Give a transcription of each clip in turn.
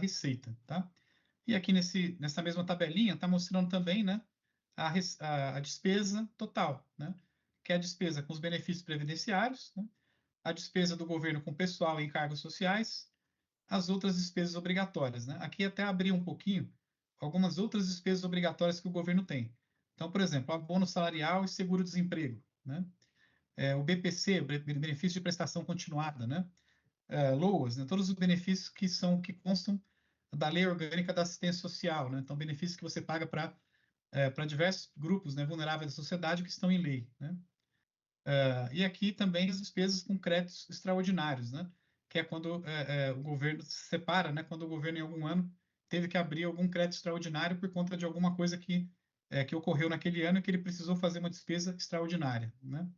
receita, tá? E aqui nessa mesma tabelinha está mostrando também, né, a despesa total, né? Que é a despesa com os benefícios previdenciários, né? A despesa do governo com pessoal e encargos sociais, as outras despesas obrigatórias, né? Aqui até abri um pouquinho algumas outras despesas obrigatórias que o governo tem. Então, por exemplo, abono salarial e seguro-desemprego, né? O BPC, o benefício de prestação continuada, né? LOAS, né? Todos os benefícios que constam da Lei Orgânica da Assistência Social, né? Então, benefícios que você paga para diversos grupos, né, vulneráveis da sociedade que estão em lei, né? E aqui também as despesas com créditos extraordinários, né? Que é quando o governo se separa, né? Quando o governo, em algum ano, teve que abrir algum crédito extraordinário por conta de alguma coisa que ocorreu naquele ano e que ele precisou fazer uma despesa extraordinária, né?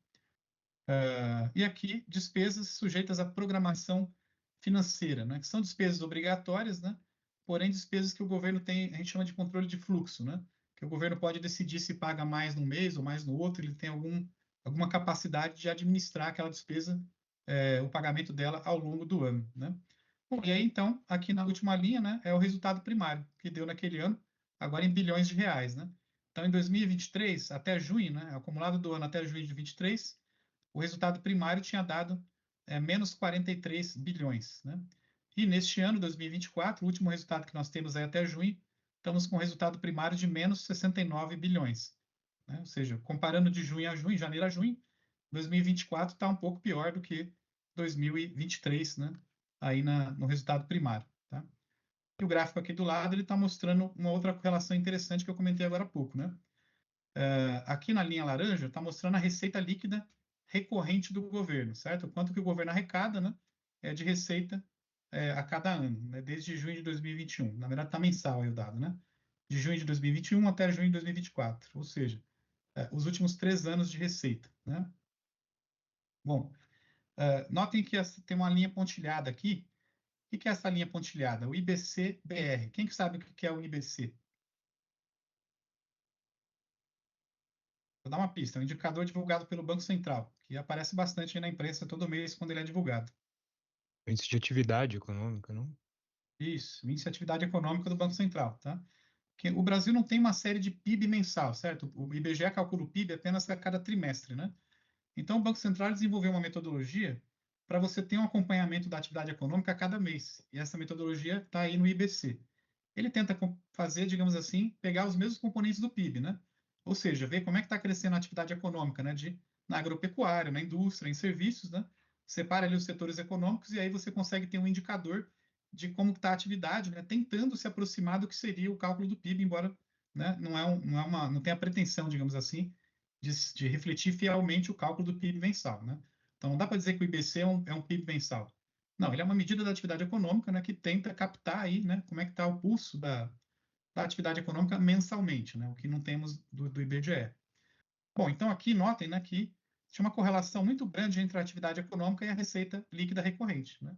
E aqui, despesas sujeitas à programação financeira, né? Que são despesas obrigatórias, né? Porém, despesas que o governo tem, a gente chama de controle de fluxo, né? Que o governo pode decidir se paga mais num mês ou mais no outro, ele tem alguma capacidade de administrar aquela despesa, o pagamento dela ao longo do ano, né? Bom, e aí, então, aqui na última linha, né, é o resultado primário, que deu naquele ano, agora em bilhões de reais, né? Então, em 2023, até junho, né, acumulado do ano até junho de 23, o resultado primário tinha dado menos 43 bilhões, né? E neste ano, 2024, o último resultado que nós temos aí até junho, estamos com o resultado primário de menos 69 bilhões, né? Ou seja, comparando de junho a junho, janeiro a junho, 2024 está um pouco pior do que 2023, né? Aí no resultado primário, tá? E o gráfico aqui do lado, ele está mostrando uma outra correlação interessante que eu comentei agora há pouco, né? Aqui na linha laranja, está mostrando a receita líquida recorrente do governo, certo? O quanto que o governo arrecada, né, de receita a cada ano, né, desde junho de 2021. Na verdade, está mensal aí o dado, né? De junho de 2021 até junho de 2024, ou seja, os últimos 3 anos de receita, né? Bom, notem que tem uma linha pontilhada aqui. O que é essa linha pontilhada? O IBC-BR. Quem que sabe o que é o IBC? Vou dar uma pista, é um indicador divulgado pelo Banco Central, que aparece bastante aí na imprensa todo mês quando ele é divulgado. Índice de atividade econômica, não? Isso, índice de atividade econômica do Banco Central, tá? Que o Brasil não tem uma série de PIB mensal, certo? O IBGE calcula o PIB apenas a cada trimestre, né? Então, o Banco Central desenvolveu uma metodologia para você ter um acompanhamento da atividade econômica a cada mês. E essa metodologia está aí no IBC. Ele tenta fazer, digamos assim, pegar os mesmos componentes do PIB, né? Ou seja, ver como é que está crescendo a atividade econômica, né? Na agropecuária, na indústria, em serviços, né? Separa ali os setores econômicos e aí você consegue ter um indicador de como está a atividade, né? Tentando se aproximar do que seria o cálculo do PIB, embora, né, não tenha a pretensão, digamos assim, de refletir fielmente o cálculo do PIB mensal, né? Então, não dá para dizer que o IBC é um PIB mensal. Não, ele é uma medida da atividade econômica, né, que tenta captar aí, né, como é que está o pulso da atividade econômica mensalmente, né, o que não temos do IBGE. Bom, então aqui notem, né, que tinha uma correlação muito grande entre a atividade econômica e a receita líquida recorrente, né,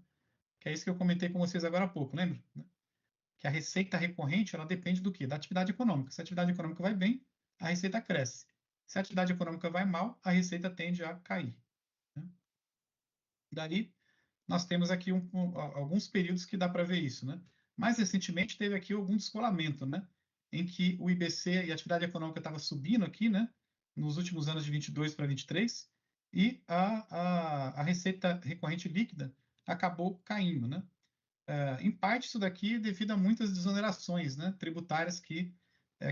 que é isso que eu comentei com vocês agora há pouco, lembra? Né? Que a receita recorrente, ela depende do quê? Da atividade econômica. Se a atividade econômica vai bem, a receita cresce. Se a atividade econômica vai mal, a receita tende a cair, né? Daí, nós temos aqui alguns períodos que dá para ver isso, né? Mais recentemente, teve aqui algum descolamento, né? Em que o IBC e a atividade econômica estava subindo aqui, né? Nos últimos anos de 22 para 23, e a receita recorrente líquida acabou caindo, né? Em parte, isso daqui é devido a muitas desonerações, né, tributárias que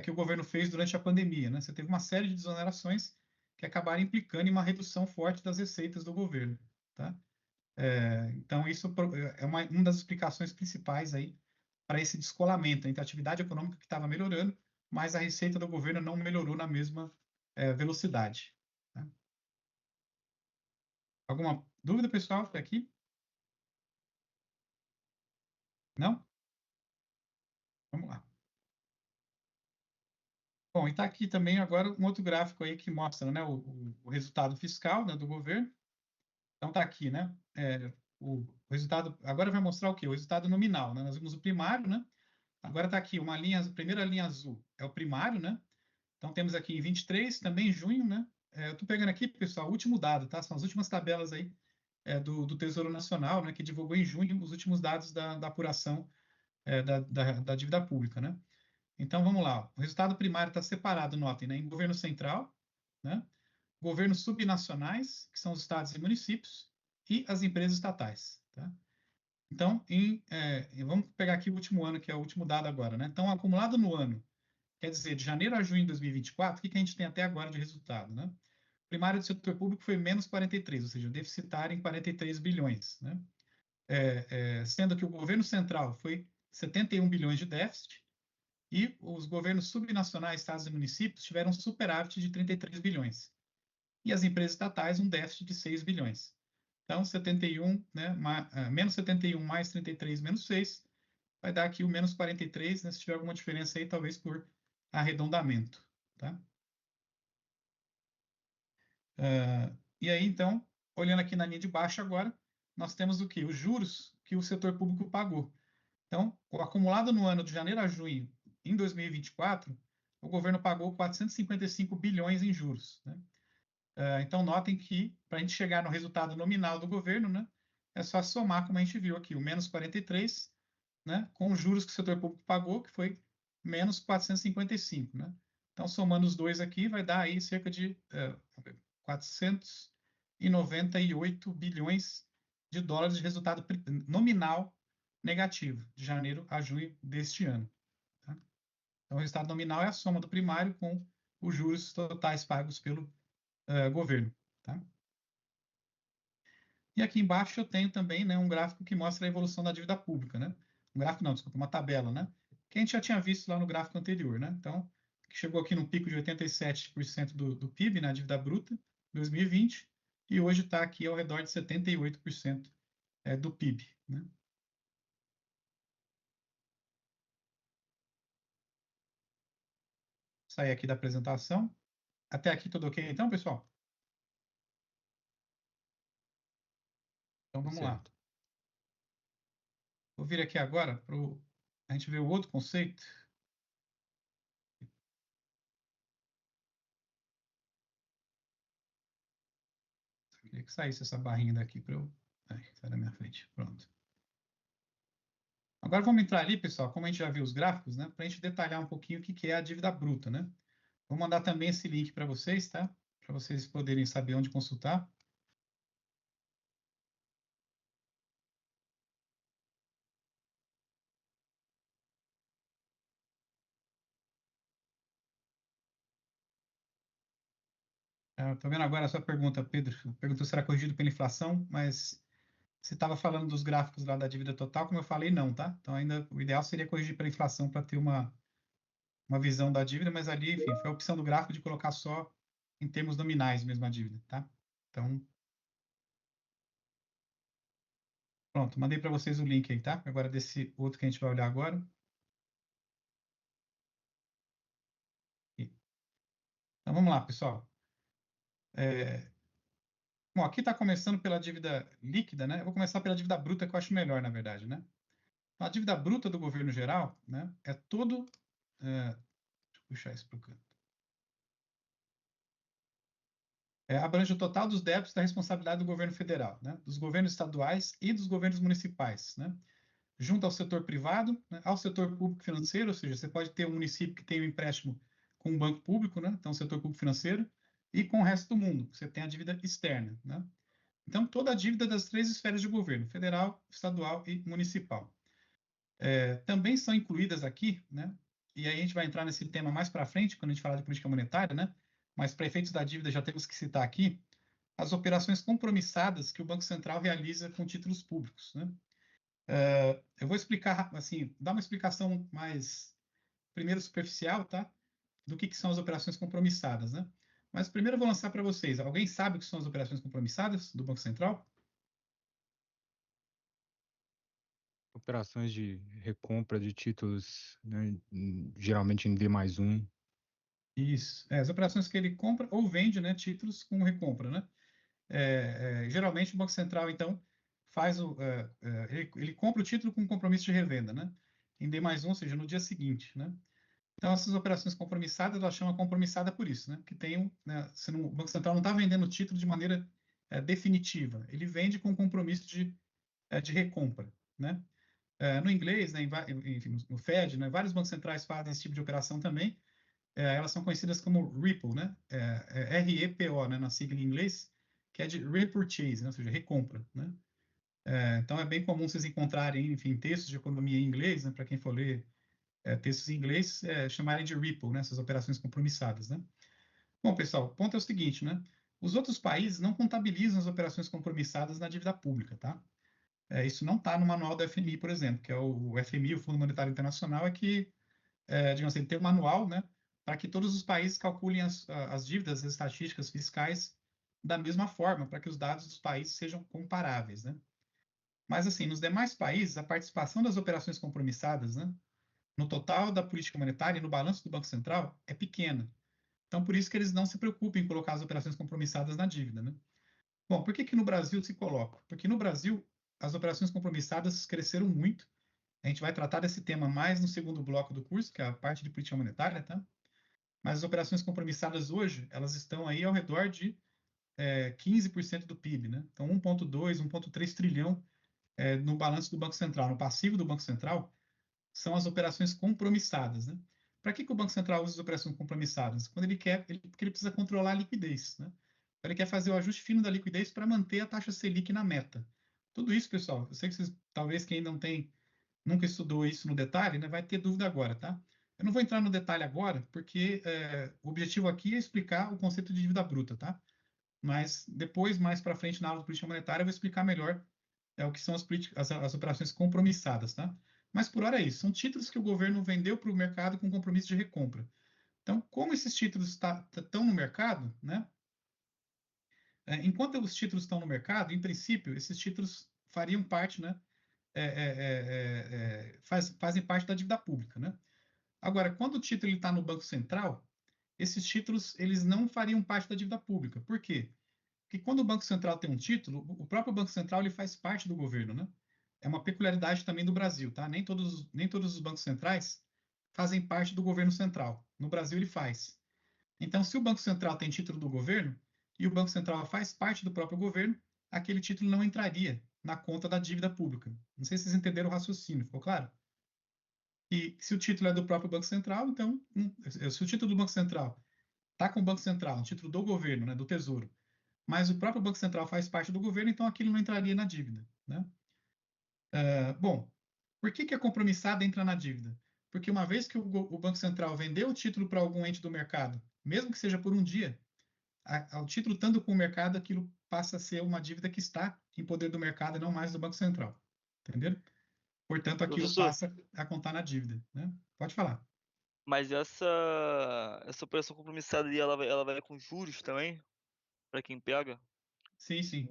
o governo fez durante a pandemia, né? Você teve uma série de desonerações que acabaram implicando em uma redução forte das receitas do governo, tá? Então, isso é uma das explicações principais aí para esse descolamento entre a atividade econômica que estava melhorando, mas a receita do governo não melhorou na mesma velocidade, tá? Alguma dúvida, pessoal, até aqui? Não? Vamos lá. Bom, e está aqui também agora um outro gráfico aí que mostra, né, o resultado fiscal, né, do governo. Então está aqui, né, o resultado. Agora vai mostrar o quê? O resultado nominal, né? Nós vimos o primário, né? Agora está aqui uma linha, a primeira linha azul é o primário, né? Então temos aqui em 23, também em junho, né? Eu estou pegando aqui, pessoal, o último dado, tá? São as últimas tabelas aí do Tesouro Nacional, né? Que divulgou em junho os últimos dados da apuração da dívida pública, né? Então, vamos lá. O resultado primário está separado, notem, né, em governo central, né, governos subnacionais, que são os estados e municípios, e as empresas estatais, tá? Então, vamos pegar aqui o último ano, que é o último dado agora, né? Então, acumulado no ano, quer dizer, de janeiro a junho de 2024, o que a gente tem até agora de resultado, né? O primário do setor público foi menos 43, ou seja, deficitário em 43 bilhões, né? Sendo que o governo central foi 71 bilhões de déficit, e os governos subnacionais, estados e municípios, tiveram um superávit de 33 bilhões. E as empresas estatais, um déficit de 6 bilhões. Então, 71, né, menos 71 mais 33 menos 6, vai dar aqui o menos 43, né, se tiver alguma diferença aí, talvez por arredondamento. Tá? E aí, então, olhando aqui na linha de baixo agora, nós temos o quê? Os juros que o setor público pagou. Então, o acumulado no ano de janeiro a junho, em 2024, o governo pagou 455 bilhões em juros. Né? Então, notem que, para a gente chegar no resultado nominal do governo, né, é só somar, como a gente viu aqui, o menos 43, né, com os juros que o setor público pagou, que foi menos 455. Né? Então, somando os dois aqui, vai dar aí cerca de 498 bilhões de dólares de resultado nominal negativo, de janeiro a junho deste ano. Tá? Então, o resultado nominal é a soma do primário com os juros totais pagos pelo governo. Tá? E aqui embaixo eu tenho também, né, um gráfico que mostra a evolução da dívida pública. Né? Um gráfico não, desculpa, uma tabela, né? Que a gente já tinha visto lá no gráfico anterior. Né? Então, que chegou aqui no pico de 87% do PIB, na dívida bruta, em 2020, e hoje está aqui ao redor de 78% do PIB. Né? Sair aqui da apresentação. Até aqui tudo ok, então, pessoal? Então vamos lá. Certo. Vou vir aqui agora para a gente ver o outro conceito. Eu queria que saísse essa barrinha daqui para eu. Ai, sai da minha frente. Pronto. Agora vamos entrar ali, pessoal, como a gente já viu os gráficos, né? Para a gente detalhar um pouquinho o que é a dívida bruta, né? Vou mandar também esse link para vocês, tá? Para vocês poderem saber onde consultar. Estou vendo agora a sua pergunta, Pedro. Perguntou se será corrigido pela inflação, mas você estava falando dos gráficos lá da dívida total, como eu falei, não, tá? Então ainda o ideal seria corrigir pela inflação para ter uma visão da dívida, mas ali, enfim, foi a opção do gráfico de colocar só em termos nominais mesmo a dívida, tá? Então, pronto, mandei para vocês o link aí, tá? Agora desse outro que a gente vai olhar agora. Então vamos lá, pessoal. Bom, aqui está começando pela dívida líquida, né? Eu vou começar pela dívida bruta, que eu acho melhor, na verdade, né? A dívida bruta do governo geral, né? É todo. Deixa eu puxar isso para o canto. Abrange o total dos débitos da responsabilidade do governo federal, né? Dos governos estaduais e dos governos municipais, né? Junto ao setor privado, né? Ao setor público financeiro, ou seja, você pode ter um município que tem um empréstimo com um banco público, né? Então, setor público financeiro, e com o resto do mundo, você tem a dívida externa, né? Então, toda a dívida das três esferas de governo, federal, estadual e municipal. Também são incluídas aqui, né? E aí a gente vai entrar nesse tema mais para frente, quando a gente falar de política monetária, né? Mas para efeitos da dívida já temos que citar aqui as operações compromissadas que o Banco Central realiza com títulos públicos, né? Eu vou explicar, assim, dar uma explicação mais, primeiro superficial, tá? Do que são as operações compromissadas, né? Mas primeiro eu vou lançar para vocês. Alguém sabe o que são as operações compromissadas do Banco Central? Operações de recompra de títulos, né, geralmente em D+1. Isso. As operações que ele compra ou vende, né, títulos com recompra, né? Geralmente o Banco Central, então, faz ele compra o título com compromisso de revenda, né? Em D+1, ou seja, no dia seguinte, né? Então, essas operações compromissadas, ela chama compromissada por isso, né? Que tem né, o Banco Central não está vendendo o título de maneira definitiva, ele vende com compromisso de recompra, né? No inglês, né, enfim, no Fed, né, vários bancos centrais fazem esse tipo de operação também. Elas são conhecidas como repo, né? REPO, né, na sigla em inglês, que é de repurchase, né, ou seja, recompra, né? Então é bem comum vocês encontrarem, enfim, textos de economia em inglês, né, para quem for ler textos em inglês, chamarem de repo, né, essas operações compromissadas, né? Bom, pessoal, o ponto é o seguinte, né? Os outros países não contabilizam as operações compromissadas na dívida pública, tá? Isso não está no manual do FMI, por exemplo, que é o FMI, o Fundo Monetário Internacional, é que, digamos assim, tem um manual, né, para que todos os países calculem as dívidas, as estatísticas fiscais da mesma forma, para que os dados dos países sejam comparáveis, né? Mas, assim, nos demais países, a participação das operações compromissadas, né, no total da política monetária e no balanço do Banco Central é pequena. Então, por isso que eles não se preocupam em colocar as operações compromissadas na dívida, né? Bom, por que que no Brasil se coloca? Porque no Brasil as operações compromissadas cresceram muito. A gente vai tratar desse tema mais no segundo bloco do curso, que é a parte de política monetária, tá? Mas as operações compromissadas hoje, elas estão aí ao redor de 15% do PIB, né? Então, 1,2, 1,3 trilhão no balanço do Banco Central, no passivo do Banco Central, são as operações compromissadas, né? Para que que o Banco Central usa as operações compromissadas? Quando ele quer, porque ele precisa controlar a liquidez, né? Então, ele quer fazer o ajuste fino da liquidez para manter a taxa Selic na meta. Tudo isso, pessoal, eu sei que vocês, talvez quem não tem, nunca estudou isso no detalhe, né, vai ter dúvida agora, tá? Eu não vou entrar no detalhe agora, porque o objetivo aqui é explicar o conceito de dívida bruta, tá? Mas depois, mais para frente, na aula de política monetária, eu vou explicar melhor o que são as operações compromissadas, tá? Mas por hora é isso. São títulos que o governo vendeu para o mercado com compromisso de recompra. Então, como esses títulos estão no mercado, né? Enquanto os títulos estão no mercado, em princípio, esses títulos fariam parte, né? Fazem parte da dívida pública, né? Agora, quando o título está no Banco Central, esses títulos eles não fariam parte da dívida pública. Por quê? Porque quando o Banco Central tem um título, o próprio Banco Central ele faz parte do governo, né? É uma peculiaridade também do Brasil, tá? Nem todos os bancos centrais fazem parte do governo central. No Brasil ele faz. Então, se o Banco Central tem título do governo e o Banco Central faz parte do próprio governo, aquele título não entraria na conta da dívida pública. Não sei se vocês entenderam o raciocínio, ficou claro? E se o título é do próprio Banco Central, então, se o título do Banco Central está com o Banco Central, um título do governo, né, do Tesouro, mas o próprio Banco Central faz parte do governo, então aquilo não entraria na dívida, né? Bom, por que que a compromissada entra na dívida? Porque uma vez que o Banco Central vendeu o título para algum ente do mercado, mesmo que seja por um dia, o título estando com o mercado, aquilo passa a ser uma dívida que está em poder do mercado e não mais do Banco Central, entendeu? Portanto, aquilo Professor, passa a contar na dívida, né? Pode falar. mas essa operação compromissada ali, ela vai com juros também, para quem pega? Sim, sim,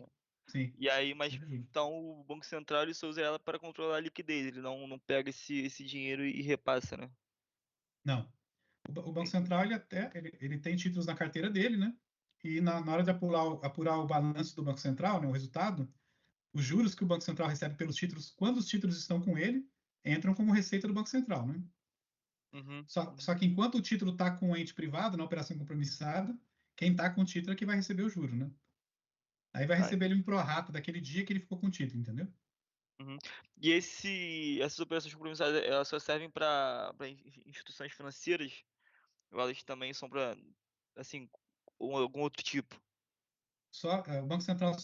sim. E aí, mas Sempre justo. então o Banco Central ele só usa ela para controlar a liquidez, ele não pega esse dinheiro e repassa, né? Não. O Banco Entendi. Central, ele tem títulos na carteira dele, né? E na hora de apurar o balanço do Banco Central, né, o resultado, os juros que o Banco Central recebe pelos títulos, quando os títulos estão com ele, entram como receita do Banco Central, né? Uhum, Só uhum. que enquanto o título está com o ente privado, na operação compromissada, quem está com o título é que vai receber o juro, né? Aí vai Ah, receber ele entendi. um prorata daquele dia que ele ficou com o título, entendeu? Uhum. E essas operações compromissadas, elas só servem para instituições financeiras? Ou elas também são para, assim, algum outro tipo? O Banco Central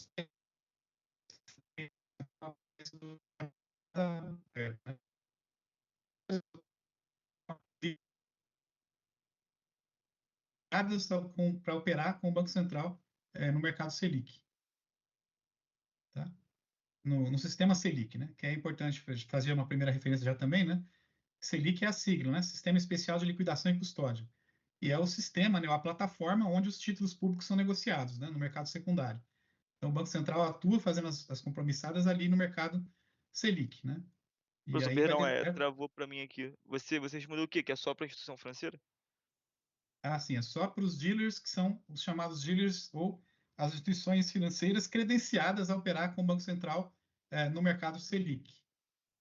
para operar com o Banco Central no mercado Selic, tá? No sistema Selic, né? Que é importante fazer uma primeira referência já também, né? Selic é a sigla, né? Sistema Especial de Liquidação e Custódia. E é o sistema, né, a plataforma onde os títulos públicos são negociados, né, no mercado secundário. Então, o Banco Central atua fazendo as compromissadas ali no mercado Selic, né? E Professor, aí vai... perdão, travou para mim aqui. Você respondeu o quê? Que é só para instituição financeira? Assim, é só para os dealers que são os chamados dealers ou as instituições financeiras credenciadas a operar com o Banco Central no mercado Selic,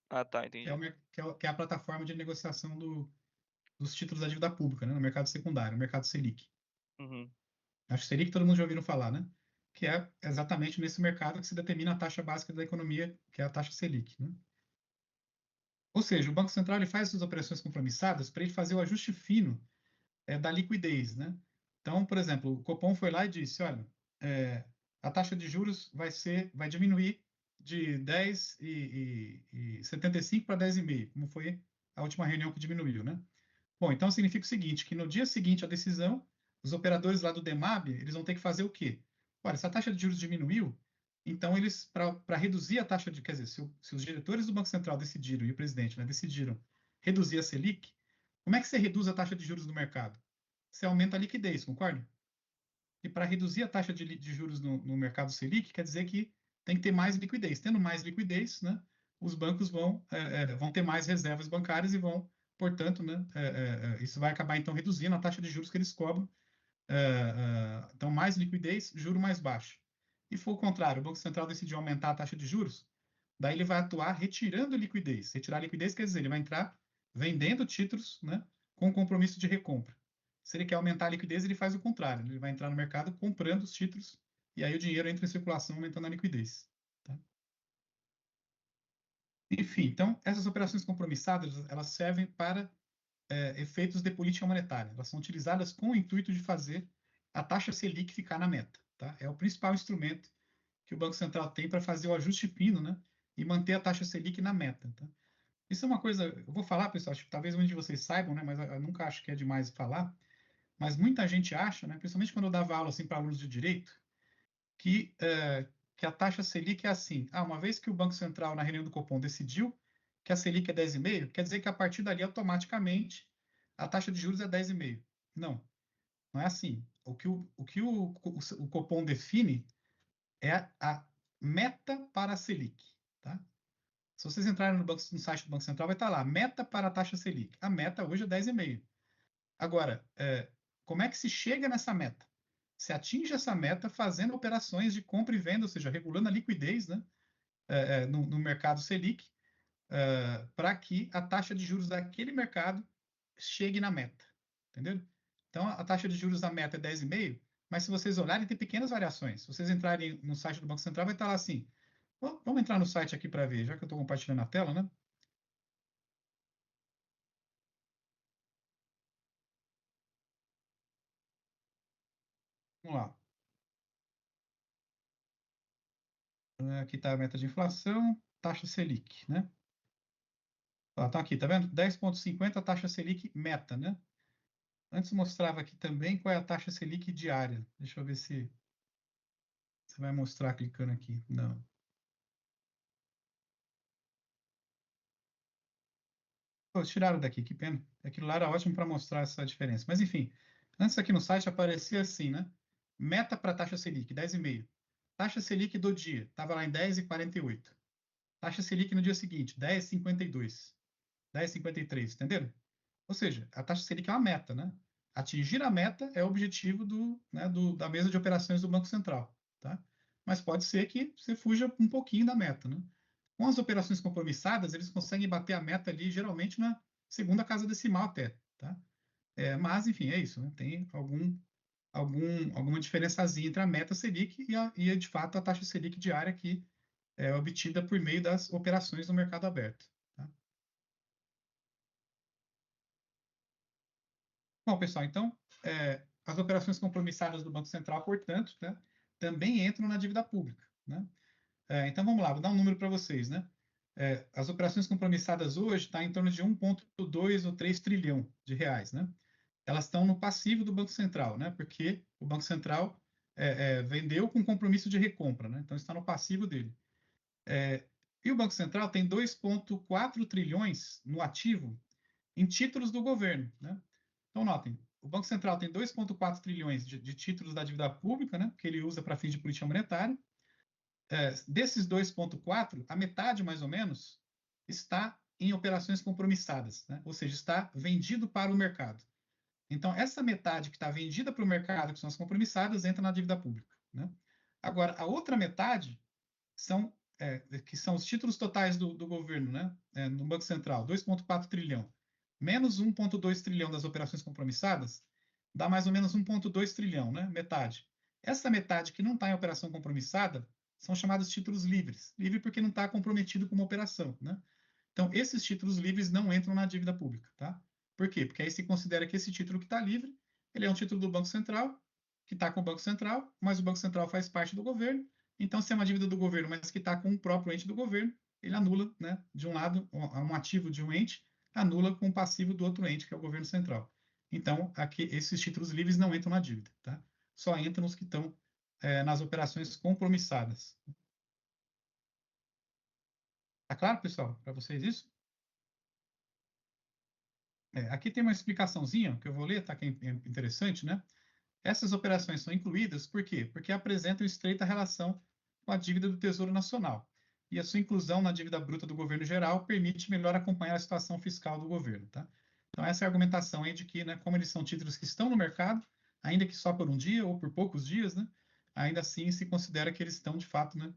Ah, tá, que é, entendi. que é a plataforma de negociação dos títulos da dívida pública, né, no mercado secundário, no mercado Selic. Uhum. Acho que Selic todo mundo já ouviu falar, né? Que é exatamente nesse mercado que se determina a taxa básica da economia, que é a taxa Selic, né? Ou seja, o Banco Central ele faz essas operações compromissadas para ele fazer o ajuste fino da liquidez, né? Então, por exemplo, o Copom foi lá e disse, olha, a taxa de juros vai diminuir de 10,75 para 10,5, como foi a última reunião que diminuiu, né? Bom, então significa o seguinte, que no dia seguinte à decisão, os operadores lá do DEMAB, eles vão ter que fazer o quê? Olha, se a taxa de juros diminuiu, então eles, para reduzir a taxa de, quer dizer, se os diretores do Banco Central decidiram, e o presidente, né, decidiram reduzir a Selic, como é que você reduz a taxa de juros no mercado? Você aumenta a liquidez, concorda? E para reduzir a taxa de juros no mercado Selic, quer dizer que tem que ter mais liquidez. Tendo mais liquidez, né, os bancos vão ter mais reservas bancárias e vão, portanto, né, isso vai acabar então reduzindo a taxa de juros que eles cobram. Então, mais liquidez, juro mais baixo. E for o contrário, o Banco Central decidiu aumentar a taxa de juros, daí ele vai atuar retirando liquidez. Retirar liquidez quer dizer, ele vai entrar vendendo títulos, né, com compromisso de recompra. Se ele quer aumentar a liquidez, ele faz o contrário. Ele vai entrar no mercado comprando os títulos e aí o dinheiro entra em circulação, aumentando a liquidez. Tá? Enfim, então, essas operações compromissadas, elas servem para efeitos de política monetária. Elas são utilizadas com o intuito de fazer a taxa Selic ficar na meta. Tá? É o principal instrumento que o Banco Central tem para fazer o ajuste fino, né, e manter a taxa Selic na meta. Tá? Isso é uma coisa, eu vou falar, pessoal, acho que talvez muitos de vocês saibam, né, mas eu nunca acho que é demais falar, mas muita gente acha, né, principalmente quando eu dava aula assim, para alunos de direito, que, que a taxa Selic é assim. Uma vez que o Banco Central, na reunião do Copom, decidiu que a Selic é 10,5, quer dizer que a partir dali, automaticamente, a taxa de juros é 10,5. Não, não é assim. O que o Copom define é a meta para a Selic. Tá? Se vocês entrarem no site do Banco Central, vai estar lá, meta para a taxa Selic. A meta hoje é 10,5. Agora, como é que se chega nessa meta? Se atinge essa meta fazendo operações de compra e venda, ou seja, regulando a liquidez, né, no mercado Selic, para que a taxa de juros daquele mercado chegue na meta. Entendeu? Então, a taxa de juros da meta é 10,5, mas se vocês olharem, tem pequenas variações. Se vocês entrarem no site do Banco Central, vai estar lá assim. Vamos entrar no site aqui para ver, já que eu estou compartilhando a tela, né? Vamos lá. Aqui está a meta de inflação, taxa Selic, né? Tá aqui, tá vendo? 10,50 taxa Selic meta, né? Antes mostrava aqui também qual é a taxa Selic diária. Deixa eu ver se você vai mostrar clicando aqui. Não. Pô, tiraram daqui, que pena. Aquilo lá era ótimo para mostrar essa diferença. Mas enfim, antes aqui no site aparecia assim, né? Meta para taxa Selic, 10,5. Taxa Selic do dia, estava lá em 10,48. Taxa Selic no dia seguinte, 10,52. 10,53, entenderam? Ou seja, a taxa Selic é uma meta, né? Atingir a meta é o objetivo da mesa de operações do Banco Central, tá? Mas pode ser que você fuja um pouquinho da meta, né? Com as operações compromissadas, eles conseguem bater a meta ali, geralmente, na segunda casa decimal até, tá? Mas, enfim, é isso, né? Tem alguma diferençazinha entre a meta Selic e, de fato, a taxa Selic diária que é obtida por meio das operações no mercado aberto. Tá? Bom, pessoal, então, as operações compromissadas do Banco Central, portanto, né, também entram na dívida pública. Né? Então, vamos lá, vou dar um número para vocês. Né? As operações compromissadas hoje estão em torno de 1,2 ou 3 trilhão de reais. Né? Elas estão no passivo do Banco Central, né? Porque o Banco Central vendeu com compromisso de recompra. Né? Então, está no passivo dele. E o Banco Central tem 2,4 trilhões no ativo em títulos do governo. Né? Então, notem, o Banco Central tem 2,4 trilhões de títulos da dívida pública, né, que ele usa para fins de política monetária. Desses 2,4, a metade, mais ou menos, está em operações compromissadas, né? Ou seja, está vendido para o mercado. Então, essa metade que está vendida para o mercado, que são as compromissadas, entra na dívida pública. Né? Agora, a outra metade que são os títulos totais do governo, né, no Banco Central, 2,4 trilhão, menos 1,2 trilhão das operações compromissadas, dá mais ou menos 1,2 trilhão, né, metade. Essa metade que não está em operação compromissada são chamados títulos livres. Livre porque não está comprometido com uma operação. Né? Então, esses títulos livres não entram na dívida pública, tá? Por quê? Porque aí se considera que esse título que está livre, ele é um título do Banco Central, que está com o Banco Central, mas o Banco Central faz parte do governo. Então, se é uma dívida do governo, mas que está com o próprio ente do governo, ele anula, né? De um lado, um ativo de um ente, anula com o passivo do outro ente, que é o governo central. Então, aqui, esses títulos livres não entram na dívida, tá? Só entram os que estão nas operações compromissadas. Tá claro, pessoal, para vocês isso? Aqui tem uma explicaçãozinha que eu vou ler, tá? Que é interessante, né? Essas operações são incluídas por quê? Porque apresentam estreita relação com a dívida do Tesouro Nacional. E a sua inclusão na dívida bruta do governo geral permite melhor acompanhar a situação fiscal do governo, tá? Então, essa é a argumentação aí de que, né, como eles são títulos que estão no mercado, ainda que só por um dia ou por poucos dias, né, ainda assim se considera que eles estão, de fato, né,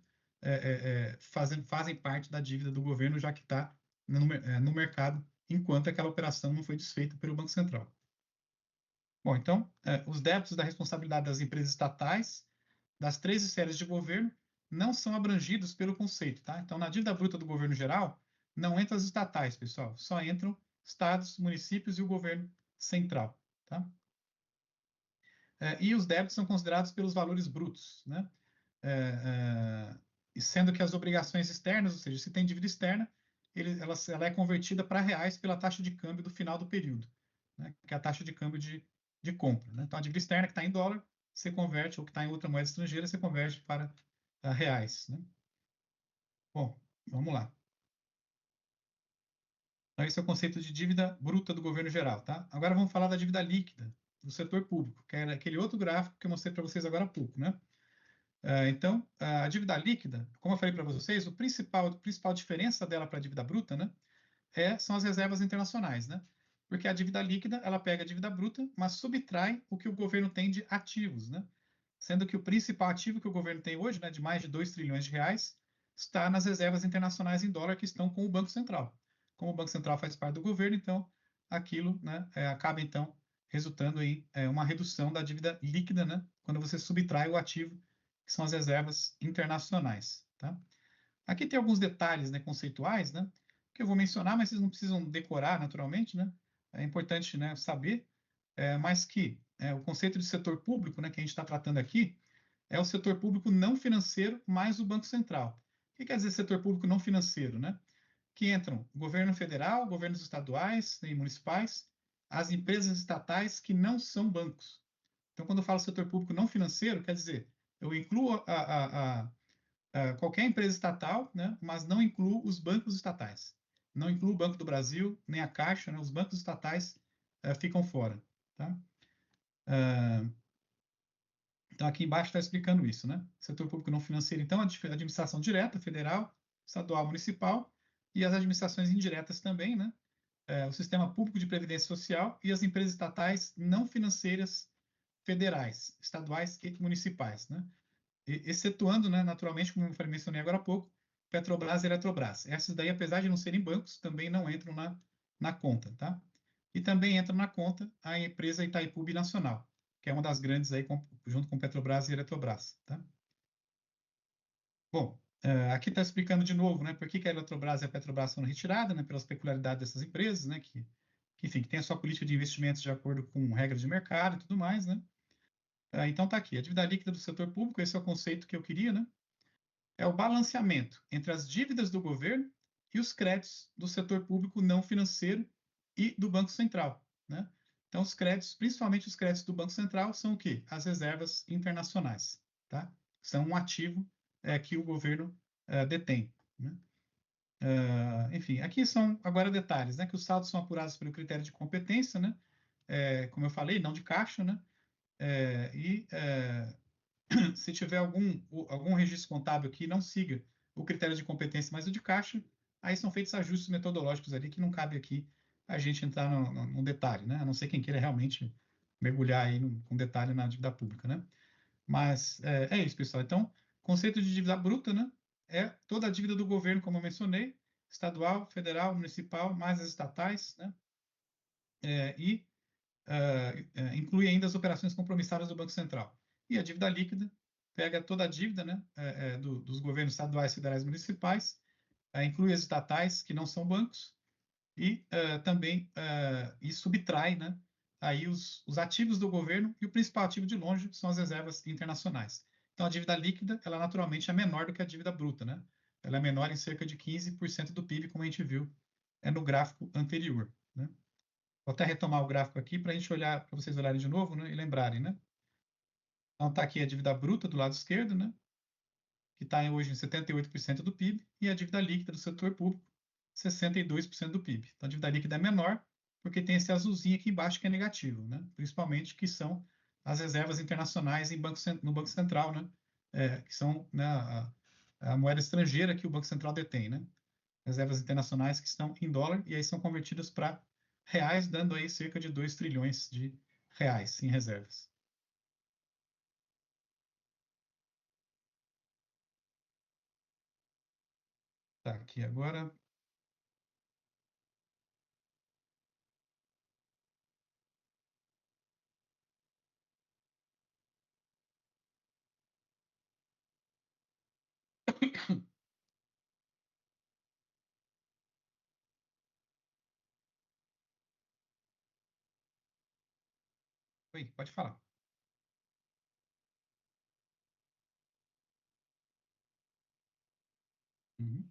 fazem parte da dívida do governo, já que está no mercado, enquanto aquela operação não foi desfeita pelo Banco Central. Bom, então, os débitos da responsabilidade das empresas estatais, das 13 séries de governo, não são abrangidos pelo conceito, tá? Então, na dívida bruta do governo geral, não entram as estatais, pessoal, só entram estados, municípios e o governo central, tá? E os débitos são considerados pelos valores brutos, né? Sendo que as obrigações externas, ou seja, se tem dívida externa, ela é convertida para reais pela taxa de câmbio do final do período, né? Que é a taxa de câmbio de compra, né? Então, a dívida externa que está em dólar, você converte, ou que está em outra moeda estrangeira, você converte para reais, né? Bom, vamos lá. Então, esse é o conceito de dívida bruta do governo geral, tá? Agora vamos falar da dívida líquida do setor público, que era aquele outro gráfico que eu mostrei para vocês agora há pouco, né? Então, a dívida líquida, como eu falei para vocês, a principal diferença dela para a dívida bruta, né, são as reservas internacionais, né? Porque a dívida líquida, ela pega a dívida bruta, mas subtrai o que o governo tem de ativos, né? Sendo que o principal ativo que o governo tem hoje, né, de mais de 2 trilhões de reais, está nas reservas internacionais em dólar que estão com o Banco Central. Como o Banco Central faz parte do governo, então, aquilo, né, acaba, então, resultando em uma redução da dívida líquida, né, quando você subtrai o ativo, que são as reservas internacionais, tá? Aqui tem alguns detalhes, né, conceituais, né, que eu vou mencionar, mas vocês não precisam decorar, naturalmente, né? É importante, né, saber, mas que o conceito de setor público, né, que a gente está tratando aqui, é o setor público não financeiro mais o Banco Central. O que quer dizer setor público não financeiro, né? Que entram governo federal, governos estaduais, né, e municipais, as empresas estatais que não são bancos. Então, quando eu falo setor público não financeiro, quer dizer, eu incluo qualquer empresa estatal, né, mas não incluo os bancos estatais. Não incluo o Banco do Brasil, nem a Caixa, né, os bancos estatais ficam fora. Tá? Então, aqui embaixo está explicando isso, né? Setor público não financeiro, então, a administração direta, federal, estadual, municipal, e as administrações indiretas também, né? O sistema público de previdência social e as empresas estatais não financeiras federais, estaduais e municipais, né? Excetuando, né, naturalmente, como eu mencionei agora há pouco, Petrobras e Eletrobras. Essas daí, apesar de não serem bancos, também não entram na conta, tá? E também entra na conta a empresa Itaipu Binacional, que é uma das grandes aí, junto com Petrobras e Eletrobras, tá? Bom, aqui está explicando de novo, né, por que a Eletrobras e a Petrobras foram retiradas, né, pelas peculiaridades dessas empresas, né, enfim, que tem a sua política de investimentos de acordo com regras de mercado e tudo mais, né? Então está aqui, a dívida líquida do setor público, esse é o conceito que eu queria, né? É o balanceamento entre as dívidas do governo e os créditos do setor público não financeiro e do Banco Central, né? Então, os créditos, principalmente os créditos do Banco Central, são o quê? As reservas internacionais, tá? São um ativo que o governo detém, né? Enfim, aqui são agora detalhes, né? Que os saldos são apurados pelo critério de competência, né? Como eu falei, não de caixa, né? Se tiver algum registro contábil que não siga o critério de competência, mas o de caixa, aí são feitos ajustes metodológicos ali que não cabe aqui a gente entrar no detalhe, né? A não ser quem queira realmente mergulhar aí com detalhe na dívida pública, né? Mas é isso, pessoal. Então, conceito de dívida bruta, né? É toda a dívida do governo, como eu mencionei, estadual, federal, municipal, mais as estatais, né? Inclui ainda as operações compromissadas do Banco Central. E a dívida líquida pega toda a dívida, né, dos governos estaduais, federais e municipais, inclui as estatais que não são bancos e também e subtrai, né, aí os ativos do governo e o principal ativo de longe são as reservas internacionais. Então, a dívida líquida, ela naturalmente é menor do que a dívida bruta, né? Ela é menor em cerca de 15% do PIB, como a gente viu no gráfico anterior, né? Vou até retomar o gráfico aqui para a gente olhar, para vocês olharem de novo, né, e lembrarem, né? Então, está aqui a dívida bruta do lado esquerdo, né? Que está hoje em 78% do PIB, e a dívida líquida do setor público, 62% do PIB. Então, a dívida líquida é menor, porque tem esse azulzinho aqui embaixo que é negativo, né? Principalmente que são as reservas internacionais no Banco Central, né? Que são, né, a moeda estrangeira que o Banco Central detém, né? Reservas internacionais que estão em dólar e aí são convertidas para reais, dando aí cerca de 2 trilhões de reais em reservas. Tá, aqui agora. Oi, pode falar. Uhum.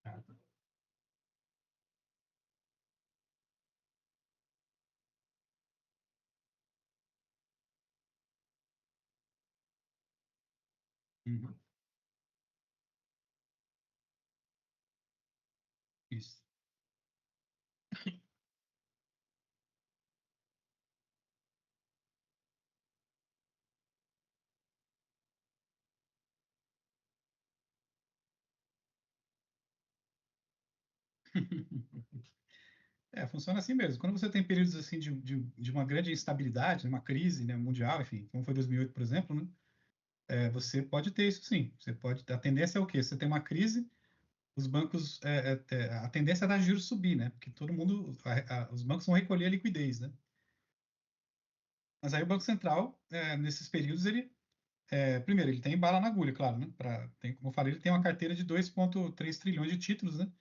Tá. Uhum. Isso. Funciona assim mesmo. Quando você tem períodos assim de uma grande instabilidade, uma crise, né, mundial, enfim, como foi 2008, por exemplo, né, você pode ter isso sim. Você pode. A tendência é o quê? Você tem uma crise, os bancos, a tendência é dar juros subir, né? Porque todo mundo, os bancos vão recolher a liquidez, né? Mas aí o Banco Central, nesses períodos, primeiro, ele tem bala na agulha, claro, né? Como eu falei, ele tem uma carteira de 2,3 trilhões de títulos, né?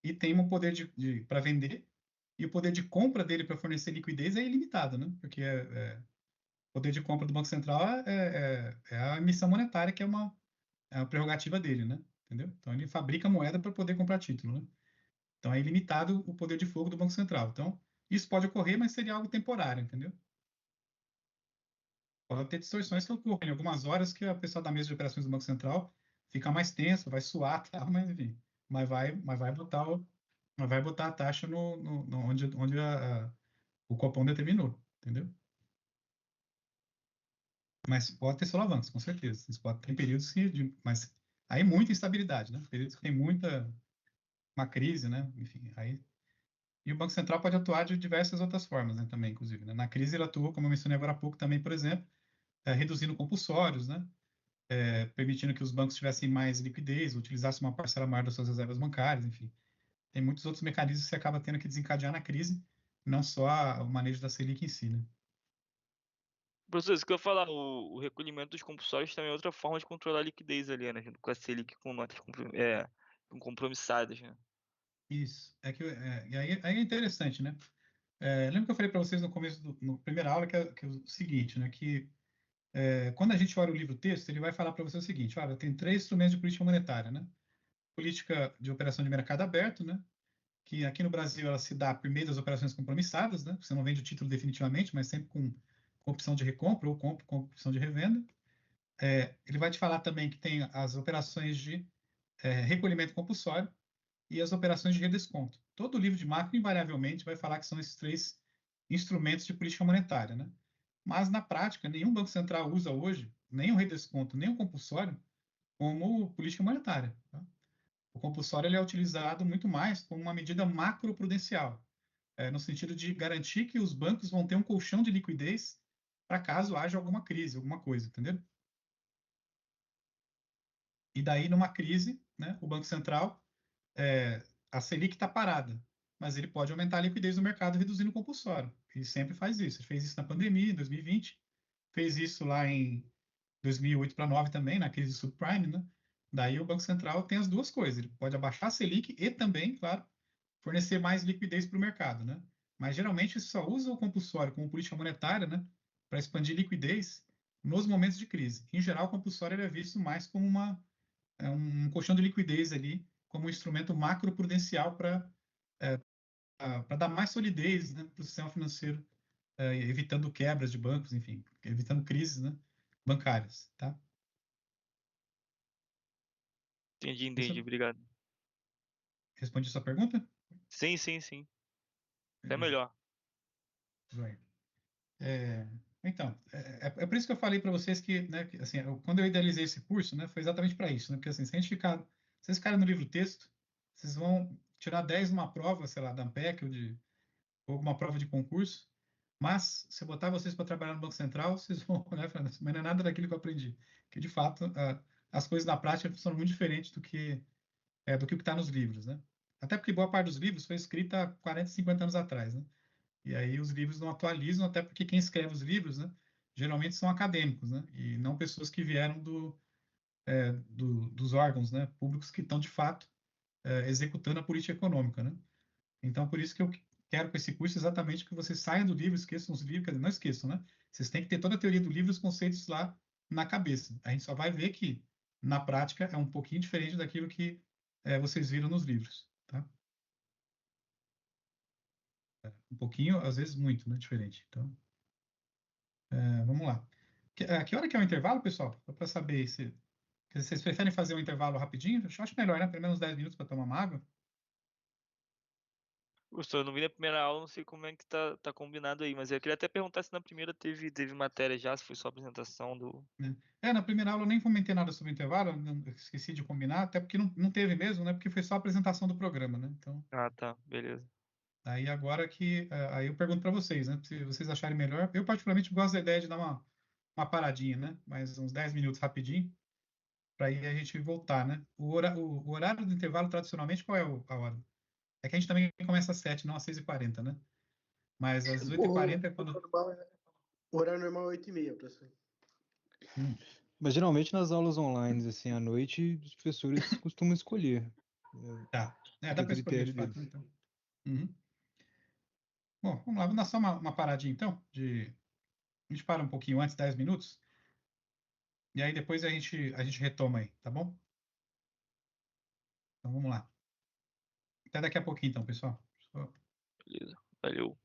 E tem um poder para vender, e o poder de compra dele para fornecer liquidez é ilimitado, né? Porque o poder de compra do Banco Central é a emissão monetária, que é uma prerrogativa dele, né? Entendeu? Então ele fabrica moeda para poder comprar título, né? Então é ilimitado o poder de fogo do Banco Central. Então isso pode ocorrer, mas seria algo temporário, entendeu? Pode ter distorções que ocorrem em algumas horas que a pessoa da mesa de operações do Banco Central fica mais tenso, vai suar, tal, mas enfim, mas vai botar a taxa onde o Copom determinou, entendeu? Mas pode ter solavancos, com certeza. Isso pode ter períodos mas aí muita instabilidade, né? Períodos que tem uma crise, né? Enfim, aí e o Banco Central pode atuar de diversas outras formas, né, também, inclusive, né? Na crise ele atuou, como eu mencionei agora há pouco, também, por exemplo, reduzindo compulsórios, né? Permitindo que os bancos tivessem mais liquidez, utilizassem uma parcela maior das suas reservas bancárias, enfim. Tem muitos outros mecanismos que você acaba tendo que desencadear na crise, não só o manejo da Selic em si, né? Professor, isso que eu ia falar, o recolhimento dos compulsórios também é outra forma de controlar a liquidez ali, né? Junto com a Selic com notas compromissadas, né? Isso. E aí é interessante, né? Lembra que eu falei para vocês no começo, no primeira aula, que é o seguinte, né? Que quando a gente olha o livro-texto, ele vai falar para você o seguinte: olha, tem três instrumentos de política monetária, né? Política de operação de mercado aberto, né? Que aqui no Brasil ela se dá por meio das operações compromissadas, né? Você não vende o título definitivamente, mas sempre com opção de recompra ou compra com opção de revenda. Ele vai te falar também que tem as operações de recolhimento compulsório e as operações de redesconto. Todo livro de macro, invariavelmente, vai falar que são esses três instrumentos de política monetária, né? Mas, na prática, nenhum Banco Central usa hoje nem o redesconto, nem o compulsório como política monetária. Tá? O compulsório ele é utilizado muito mais como uma medida macroprudencial, no sentido de garantir que os bancos vão ter um colchão de liquidez para caso haja alguma crise, alguma coisa, entendeu? E daí, numa crise, né, o Banco Central, a Selic está parada, mas ele pode aumentar a liquidez do mercado reduzindo o compulsório. Ele sempre faz isso. Ele fez isso na pandemia, em 2020, fez isso lá em 2008 para 2009 também, na crise subprime, né? Daí o Banco Central tem as duas coisas. Ele pode abaixar a Selic e também, claro, fornecer mais liquidez para o mercado, né? Mas geralmente só usa o compulsório como política monetária, né, para expandir liquidez nos momentos de crise. Em geral, o compulsório ele é visto mais como um colchão de liquidez ali, como um instrumento macroprudencial para dar mais solidez, né, para o sistema financeiro, evitando quebras de bancos, enfim, evitando crises, né, bancárias, tá? Entendi, obrigado. Respondi a sua pergunta? Sim. Até Beleza. melhor. Joia. Então, é por isso que eu falei para vocês que, né, que, assim, quando eu idealizei esse curso, né, foi exatamente para isso, né, porque assim, se vocês ficarem no livro texto, vocês vão tirar 10 numa prova, sei lá, da Ampec ou alguma prova de concurso, mas se eu botar vocês para trabalhar no Banco Central, vocês vão olhar e falar, mas não é nada daquilo que eu aprendi, que de fato as coisas na prática são muito diferentes do que o que está nos livros, né? Até porque boa parte dos livros foi escrita há 40, 50 anos atrás, né? E aí os livros não atualizam, até porque quem escreve os livros, né, geralmente são acadêmicos, né, e não pessoas que vieram dos órgãos, né, públicos que estão de fato executando a política econômica, né. Então por isso que eu quero com esse curso exatamente que vocês saiam do livro, esqueçam os livros, quer dizer, não esqueçam, né. Vocês têm que ter toda a teoria do livro e os conceitos lá na cabeça. A gente só vai ver que na prática é um pouquinho diferente daquilo que vocês viram nos livros, tá? Um pouquinho, às vezes muito, né, diferente. Então vamos lá. Que hora que é o intervalo, pessoal? Para saber se vocês preferem fazer um intervalo rapidinho? Eu acho melhor, né? Pelo menos 10 minutos para tomar uma água. Gostou, eu não vi na primeira aula, não sei como é que tá combinado aí, mas eu queria até perguntar se na primeira teve matéria já, se foi só apresentação do. Né? Na primeira aula eu nem comentei nada sobre o intervalo, esqueci de combinar, até porque não teve mesmo, né? Porque foi só a apresentação do programa, né? Então, Ah, tá, beleza. aí agora aí eu pergunto para vocês, né? Se vocês acharem melhor. Eu particularmente gosto da ideia de dar uma paradinha, né? Mais uns 10 minutos rapidinho, para aí a gente voltar, né? O horário do intervalo, tradicionalmente, qual é a hora? É que a gente também começa às 7, não às 6h40, né? Mas às 8h40 é quando. O horário normal é 8h30, professor. Mas geralmente nas aulas online, assim, à noite, os professores costumam escolher. Tá. Fica Dá a para escolher critério de fato, deles. então. Uhum. Bom, vamos lá, vamos dar só uma paradinha, então. A gente para um pouquinho antes, 10 minutos, e aí depois a gente retoma aí, tá bom? Então vamos lá. Até daqui a pouquinho, então, pessoal. Beleza, valeu.